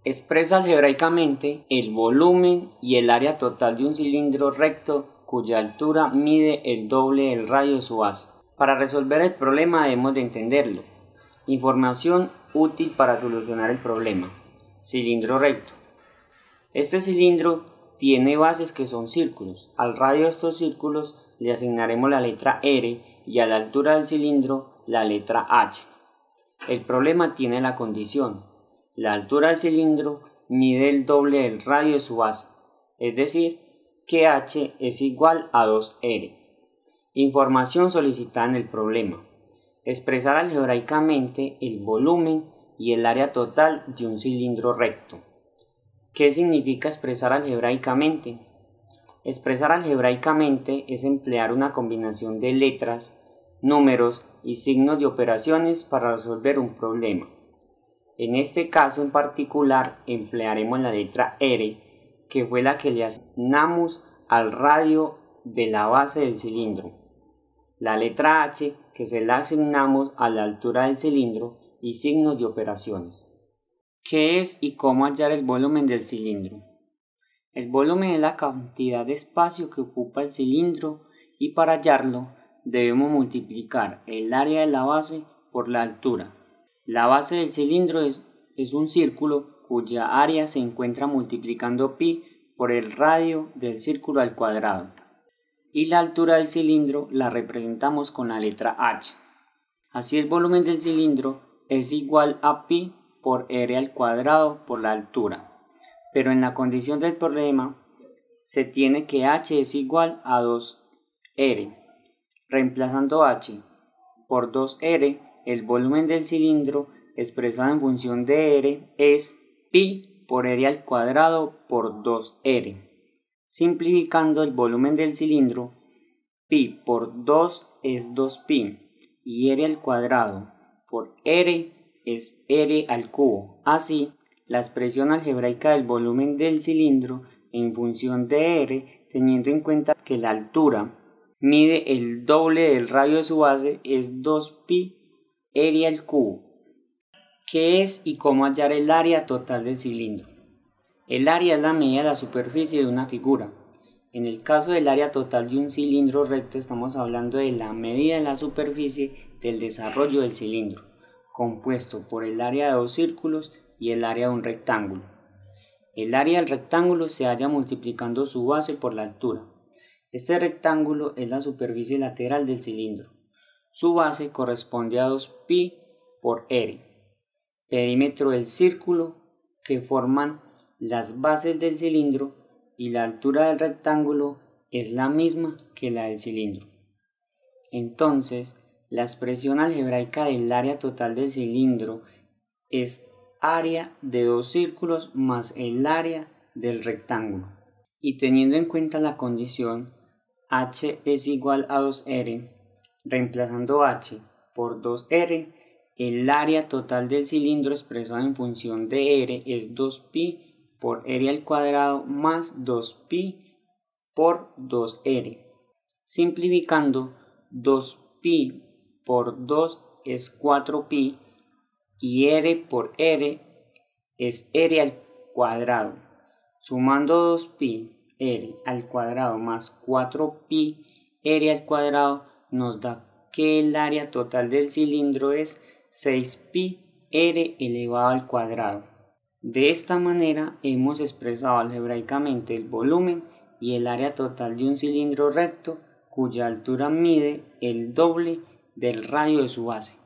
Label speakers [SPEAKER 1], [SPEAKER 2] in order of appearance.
[SPEAKER 1] Expresa algebraicamente el volumen y el área total de un cilindro recto cuya altura mide el doble del radio de su base. Para resolver el problema debemos de entenderlo. Información útil para solucionar el problema. Cilindro recto. Este cilindro tiene bases que son círculos. Al radio de estos círculos le asignaremos la letra R y a la altura del cilindro la letra H. El problema tiene la condición: la altura del cilindro mide el doble del radio de su base, es decir, que H es igual a 2R. Información solicitada en el problema. Expresar algebraicamente el volumen y el área total de un cilindro recto. ¿Qué significa expresar algebraicamente? Expresar algebraicamente es emplear una combinación de letras, números y signos de operaciones para resolver un problema. En este caso en particular emplearemos la letra R, que fue la que le asignamos al radio de la base del cilindro, la letra H, que se la asignamos a la altura del cilindro, y signos de operaciones. ¿Qué es y cómo hallar el volumen del cilindro? El volumen es la cantidad de espacio que ocupa el cilindro y para hallarlo debemos multiplicar el área de la base por la altura. La base del cilindro es un círculo cuya área se encuentra multiplicando pi por el radio del círculo al cuadrado. Y la altura del cilindro la representamos con la letra H. Así el volumen del cilindro es igual a pi por r al cuadrado por la altura. Pero en la condición del problema se tiene que H es igual a 2R. Reemplazando H por 2R, el volumen del cilindro expresado en función de R es pi por r al cuadrado por 2R. Simplificando el volumen del cilindro, pi por 2 es 2pi y r al cuadrado por r es r al cubo. Así, la expresión algebraica del volumen del cilindro en función de r, teniendo en cuenta que la altura mide el doble del radio de su base, es 2pi r al cubo. ¿Qué es y cómo hallar el área total del cilindro? El área es la medida de la superficie de una figura. En el caso del área total de un cilindro recto estamos hablando de la medida de la superficie del desarrollo del cilindro, compuesto por el área de dos círculos y el área de un rectángulo. El área del rectángulo se halla multiplicando su base por la altura. Este rectángulo es la superficie lateral del cilindro. Su base corresponde a 2pi por r. Perímetro del círculo que forman las bases del cilindro y la altura del rectángulo es la misma que la del cilindro. Entonces, la expresión algebraica del área total del cilindro es área de dos círculos más el área del rectángulo. Y teniendo en cuenta la condición H es igual a 2R, reemplazando H por 2R, el área total del cilindro expresado en función de R es 2pi por r al cuadrado más 2pi por 2r. Simplificando, 2pi por 2 es 4pi y r por r es r al cuadrado. Sumando 2pi r al cuadrado más 4pi r al cuadrado nos da que el área total del cilindro es 6pi r elevado al cuadrado. De esta manera hemos expresado algebraicamente el volumen y el área total de un cilindro recto cuya altura mide el doble del radio de su base.